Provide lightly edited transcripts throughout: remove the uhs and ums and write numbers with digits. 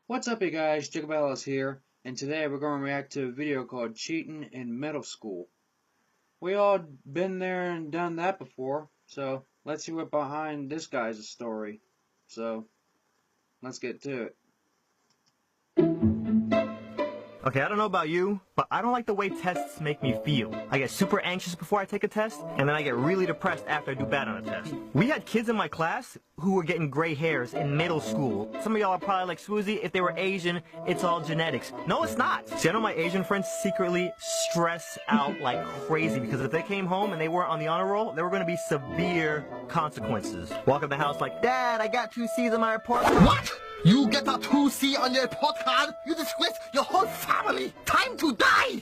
What's up, you guys? Jacob Ellis here, and today we're going to react to a video called Cheating in Middle School. We all been there and done that before, so let's see what behind this guy's story. So, let's get to it. Okay, I don't know about you, but I don't like the way tests make me feel. I get super anxious before I take a test, and then I get really depressed after I do bad on a test. We had kids in my class who were getting gray hairs in middle school. Some of y'all are probably like, Swoozy, if they were Asian, it's all genetics. No, it's not. See, I know my Asian friends secretly stress out like crazy because if they came home and they weren't on the honor roll, there were going to be severe consequences. Walk in the house like, Dad, I got 2 C's on my report. What? You get a 2C on your report card? You disgrace your whole family! Time to die!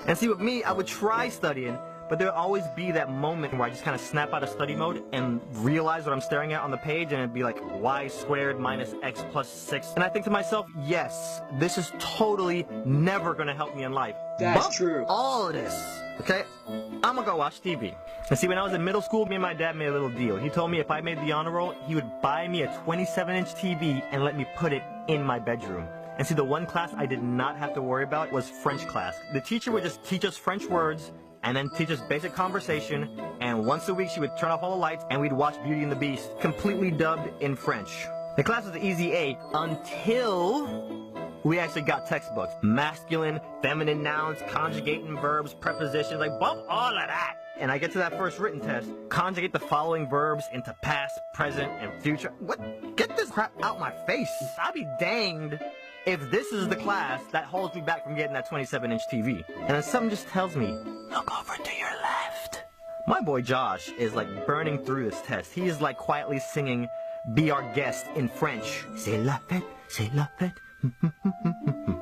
And see, with me, I would try studying, but there'll always be that moment where I just kind of snap out of study mode and realize what I'm staring at on the page, and it'd be like y squared minus x plus 6. And I think to myself, yes, this is totally never going to help me in life. That's true. All of this, okay? I'm gonna go watch TV. And see, when I was in middle school, me and my dad made a little deal. He told me if I made the honor roll, he would buy me a 27-inch TV and let me put it in my bedroom. And see, the one class I did not have to worry about was French class. The teacher would just teach us French words and then teach us basic conversation, and once a week she would turn off all the lights and we'd watch Beauty and the Beast, completely dubbed in French. The class was an easy A until we actually got textbooks. Masculine, feminine nouns, conjugating verbs, prepositions, like bump all of that. And I get to that first written test, conjugate the following verbs into past, present, and future. What? Get this crap out my face. I'll be danged if this is the class that holds me back from getting that 27-inch TV. And then something just tells me, look over to your left. My boy Josh is like burning through this test. He is like quietly singing Be Our Guest in French. C'est la fête, c'est la fête.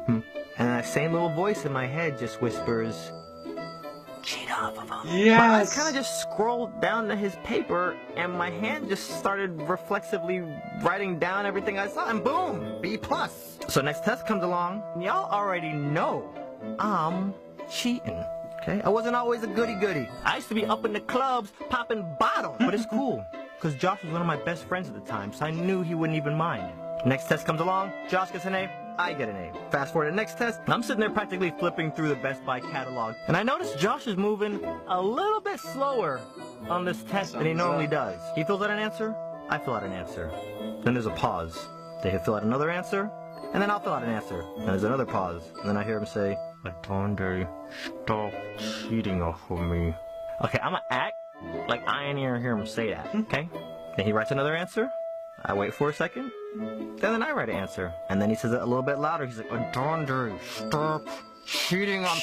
And that same little voice in my head just whispers, cheat off of him. Yes! I kind of just scrolled down to his paper, and my hand just started reflexively writing down everything I saw, and boom, B+. So next test comes along, y'all already know I'm cheating. Okay? I wasn't always a goody-goody. I used to be up in the clubs popping bottles, but it's cool, because Josh was one of my best friends at the time, so I knew he wouldn't even mind. Next test comes along, Josh gets an A, I get an A. Fast forward to the next test, I'm sitting there practically flipping through the Best Buy catalog, and I notice Josh is moving a little bit slower on this test than he normally does. He fills out an answer, I fill out an answer. Then there's a pause. They fill out another answer, and then I'll fill out an answer. And there's another pause, and then I hear him say, Andre, stop cheating off of me. Okay, I'm gonna act like I ain't even hear him say that, okay? Then he writes another answer. I wait for a second, and then I write an answer. And then he says it a little bit louder. He's like, Andre, stop cheating on me.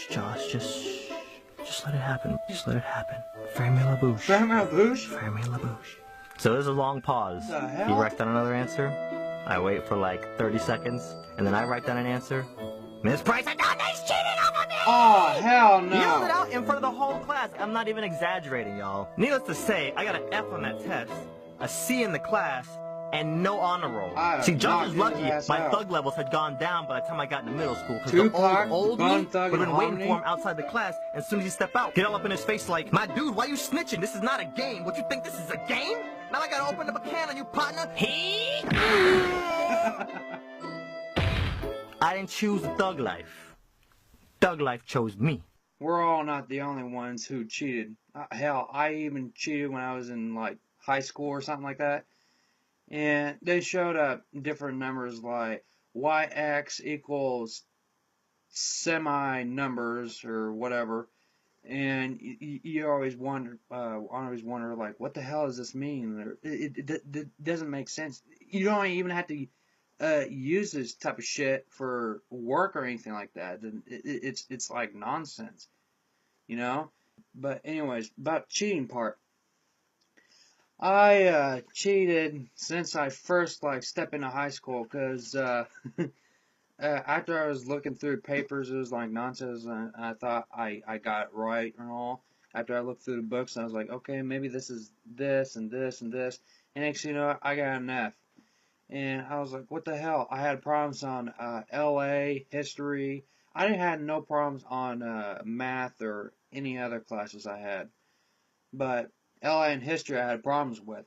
Josh, just let it happen. Just let it happen. Ferme la bouche. Ferme la bouche? Ferme la bouche. So there's a long pause. The hell? He writes down another answer. I wait for like 30 seconds, and then I write down an answer. Miss Price, Andre's cheating over me! Oh, hell no! Yelled it out in front of the whole class. I'm not even exaggerating, y'all. Needless to say, I got an F on that test, a C in the class, and no honor roll. See, Josh was lucky my thug levels had gone down by the time I got into middle school, because the old me would have been waiting for him outside the class, and as soon as he stepped out, get all up in his face like, my dude, why you snitching? This is not a game. What, you think this is a game? Now I gotta open up a can on you, partner. I didn't choose the thug life. Thug life chose me. We're all not the only ones who cheated. Hell, I even cheated when I was in, like, high school or something like that. And they showed up different numbers like yx equals semi-numbers or whatever. And you always wonder, like, what the hell does this mean? It doesn't make sense. You don't even have to use this type of shit for work or anything like that. It's like nonsense, you know? But anyways, about the cheating part. I cheated since I first stepped into high school, because after I was looking through papers, it was like nonsense, and I thought I got it right and all. After I looked through the books, I was like, okay, maybe this is this and this and this, and next thing you know, I got an F. And I was like, what the hell? I had problems on LA, history. I had no problems on math or any other classes I had, but LA and history I had problems with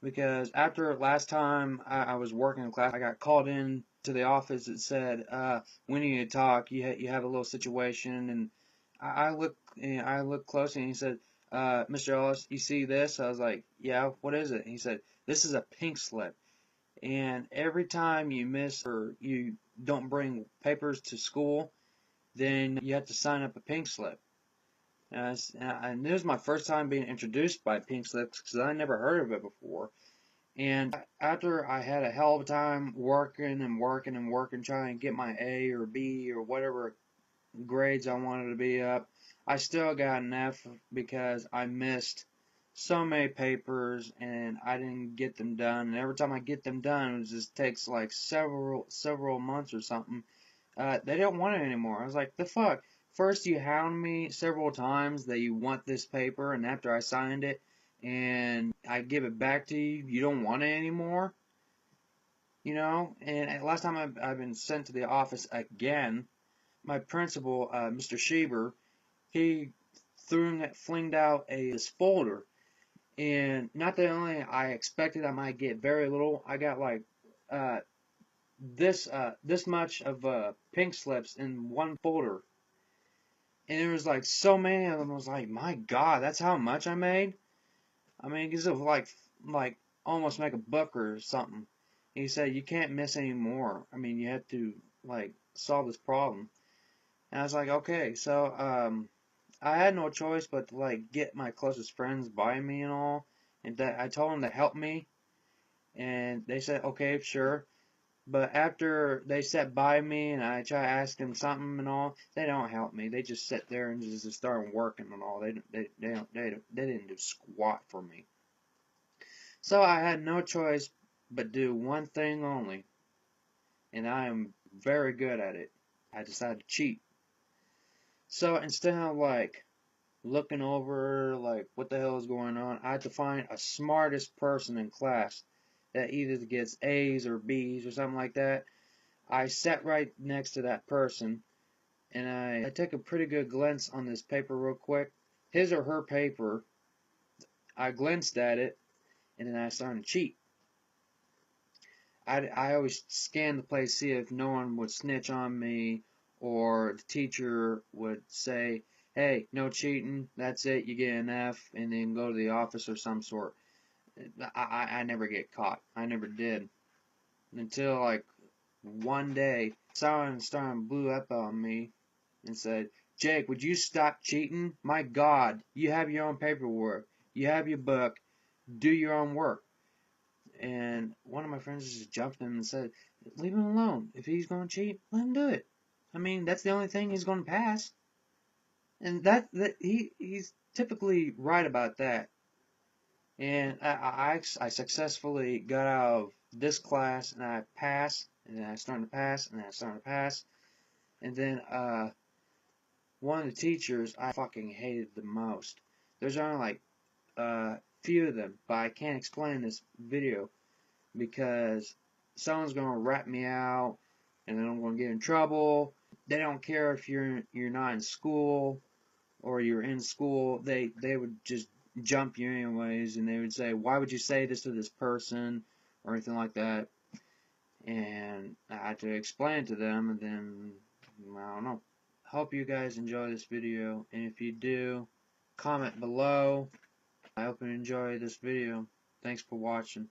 because after last time I was working in class, I got called in to the office that said, "We need to talk. You have a little situation." And I looked closely, and he said, "Mr. Ellis, you see this?" I was like, "Yeah, what is it?" And he said, "This is a pink slip, and every time you miss or you don't bring papers to school, then you have to sign up a pink slip." And this was my first time being introduced by pink slips because I never heard of it before. And after I had a hell of a time working and working and working, trying to get my A or B or whatever grades I wanted to be up, I still got an F because I missed so many papers and I didn't get them done. And every time I get them done, it just takes like several months or something. They don't want it anymore. I was like, the fuck? First you hound me several times that you want this paper, and after I signed it and I give it back to you, you don't want it anymore? You know? And last time I've been sent to the office again, my principal, Mr. Schieber, he flinged out this folder, and not that only I expected I might get very little, I got like uh, this much of pink slips in one folder, and there was like so many of them. I was like, my God, that's how much I made. I mean, because of like almost make a buck or something. He said you can't miss any more. I mean, you have to like solve this problem. And I was like, okay, so I had no choice but to like get my closest friends by me and all, and that I told them to help me, and they said okay, sure. But after they sat by me and I try to ask them something and all, they don't help me. They just sit there and just start working and all. They didn't do squat for me. So I had no choice but do one thing only, and I am very good at it. I decided to cheat. So instead of like looking over like what the hell is going on, I had to find a smartest person in class that either gets A's or B's or something like that. I sat right next to that person, and I took a pretty good glance on this paper real quick. His or her paper. I glanced at it, and then I started to cheat. I always scanned the place, see if no one would snitch on me, or the teacher would say, hey, no cheating, that's it, you get an F, and then go to the office or some sort. I never get caught. I never did. Until like one day, someone started blew up on me and said, Jake, would you stop cheating? My God, you have your own paperwork. You have your book. Do your own work. And one of my friends just jumped in and said, leave him alone. If he's going to cheat, let him do it. I mean, that's the only thing he's going to pass. And he's typically right about that. And I successfully got out of this class, and I passed, and then I started to pass, and then I started to pass. And then one of the teachers I fucking hated the most. There's only like few of them, but I can't explain this video because someone's gonna rat me out, and then I'm gonna get in trouble. They don't care if you're not in school or you're in school. They would just jump you anyways, and they would say, "Why would you say this to this person?" or anything like that. And I had to explain it to them, and then I don't know. Hope you guys enjoy this video, and if you do, comment below. I hope you enjoy this video. Thanks for watching.